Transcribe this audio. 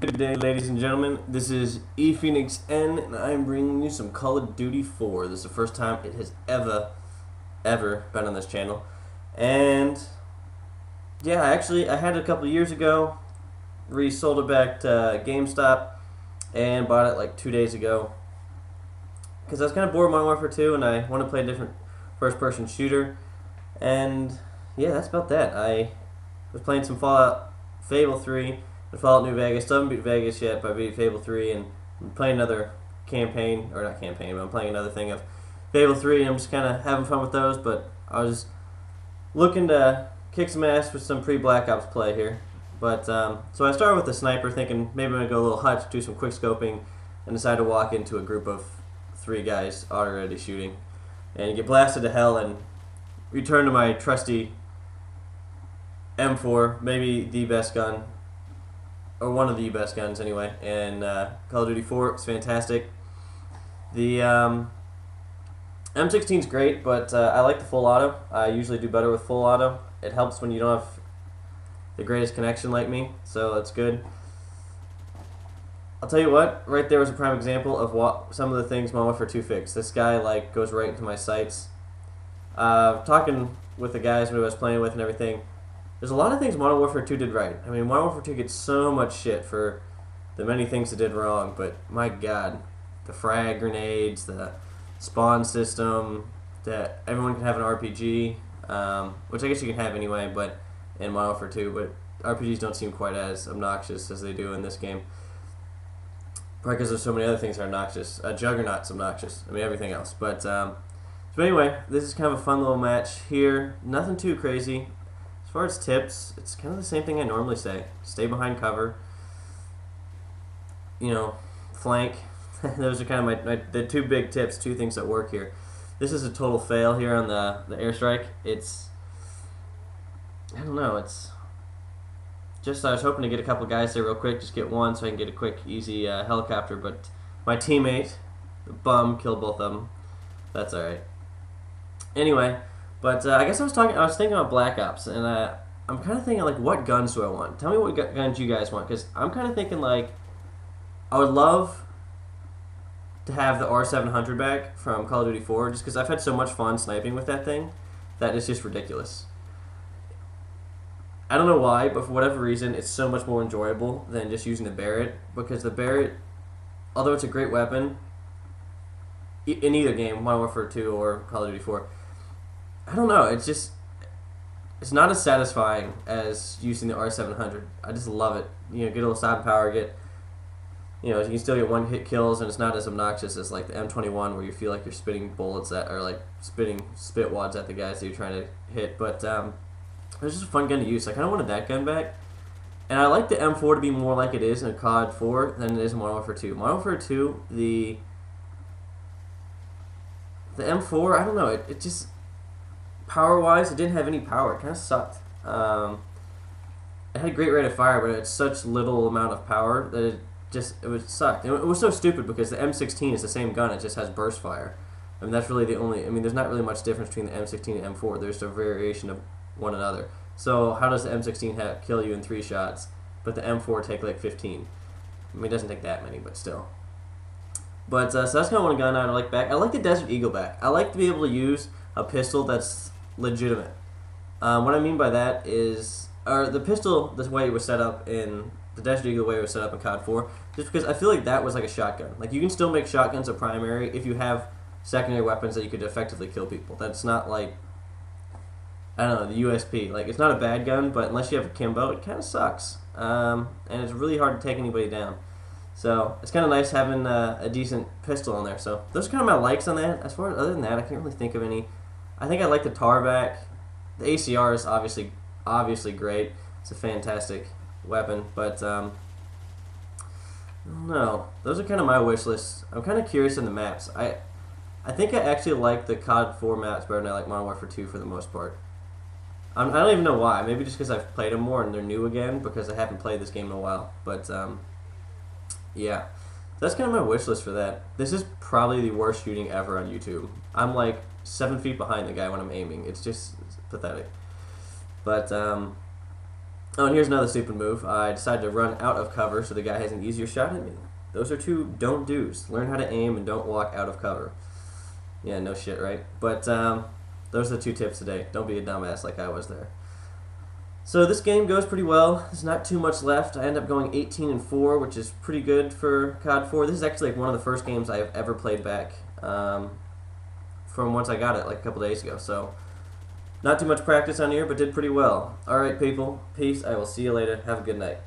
Good day, ladies and gentlemen. This is ePhoenixN, and I'm bringing you some Call of Duty 4. This is the first time it has ever been on this channel. And yeah, I had it a couple of years ago, resold it back to GameStop, and bought it like 2 days ago because I was kind of bored of Modern Warfare 2, and I want to play a different first-person shooter. And yeah, that's about that. I was playing some Fallout Fable 3. Fallout New Vegas. Still haven't beat Vegas yet, but I beat Fable 3, and I'm playing another campaign, or not campaign, but I'm playing another thing of Fable 3, and I'm just kind of having fun with those, but I was just looking to kick some ass with some pre-Black Ops play here. But, so I started with the sniper, thinking maybe I'm going to go a little hutch, do some quick scoping, and decide to walk into a group of 3 guys already shooting, and get blasted to hell, and return to my trusty M4, maybe the best gun, or one of the best guns anyway, and Call of Duty 4 is fantastic. The M16 is great, but I like the full auto. I usually do better with full auto. It helps when you don't have the greatest connection like me, so that's good. I'll tell you what, right there was a prime example of what some of the things Modern Warfare 2 fixed. This guy like goes right into my sights. Talking with the guys who I was playing with and everything, there's a lot of things Modern Warfare 2 did right. I mean, Modern Warfare 2 gets so much shit for the many things it did wrong, but my god, the frag grenades, the spawn system, that everyone can have an RPG, which I guess you can have anyway, but in Modern Warfare 2, but RPGs don't seem quite as obnoxious as they do in this game. Probably because there's so many other things that are obnoxious. Juggernaut's obnoxious. I mean, everything else. But, so anyway, this is kind of a fun little match here. Nothing too crazy. As far as tips, it's kind of the same thing I normally say. Stay behind cover. You know, flank. Those are kind of the 2 big tips, 2 things that work here. This is a total fail here on the airstrike. It's, I don't know, it's just, I was hoping to get a couple guys there real quick, just get one so I can get a quick, easy helicopter, but my teammate, the bum, killed both of them. That's alright. Anyway, but I guess I was thinking about Black Ops, and I'm kind of thinking, like, what guns do I want? Tell me what guns you guys want, because I'm kind of thinking, like, I would love to have the R700 back from Call of Duty 4, just because I've had so much fun sniping with that thing that it's just ridiculous. I don't know why, but for whatever reason, it's so much more enjoyable than just using the Barrett, because the Barrett, although it's a great weapon, in either game, Modern Warfare 2 or Call of Duty 4, I don't know, it's not as satisfying as using the R700. I just love it. You know, get a little side power, you can still get one-hit kills, and it's not as obnoxious as like the M21 where you feel like you're spitting bullets at, or like spitting spit wads at the guys that you're trying to hit. But it's just a fun gun to use. I kind of wanted that gun back. And I like the M4 to be more like it is in COD4 than it is in Modern Warfare 2. Modern Warfare 2, the M4, I don't know, it just, power-wise, it didn't have any power. It kind of sucked. It had a great rate of fire, but it had such little amount of power that it sucked. It was so stupid because the M16 is the same gun, it just has burst fire. I mean, that's really the only, there's not really much difference between the M16 and M4. There's a variation of one another. So how does the M16 kill you in 3 shots, but the M4 take like 15? I mean, it doesn't take that many, but still. But, so that's kind of one gun I like back. I like the Desert Eagle back. I like to be able to use a pistol that's legitimate. What I mean by that is, or the pistol, this way it was set up in, the Desert Eagle way it was set up in COD 4, just because I feel like that was like a shotgun. Like, you can still make shotguns a primary if you have secondary weapons that you could effectively kill people. That's not like, I don't know, the USP. Like, it's not a bad gun, but unless you have a Kimbo, it kind of sucks. And it's really hard to take anybody down. So, it's kind of nice having a decent pistol on there. So, those are kind of my likes on that. As far as, other than that, I can't really think of any. I think I like the TAR back. The ACR is obviously great. It's a fantastic weapon, but, I don't know. Those are kind of my wish lists. I'm kind of curious in the maps. I think I actually like the COD 4 maps better than I like Modern Warfare 2 for the most part. I don't even know why. Maybe just because I've played them more and they're new again, because I haven't played this game in a while. But, yeah. That's kind of my wish list for that. This is probably the worst shooting ever on YouTube. I'm like 7 feet behind the guy when I'm aiming. It's pathetic. But, Oh, and here's another stupid move. I decided to run out of cover so the guy has an easier shot at me. Those are two don't do's. Learn how to aim and don't walk out of cover. Yeah, no shit, right? But those are the two tips today. Don't be a dumbass like I was there. So this game goes pretty well. There's not too much left. I end up going 18-4, which is pretty good for COD4. This is actually like one of the first games I have ever played back from once I got it like a couple days ago. So not too much practice on here, but did pretty well. All right, people. Peace. I will see you later. Have a good night.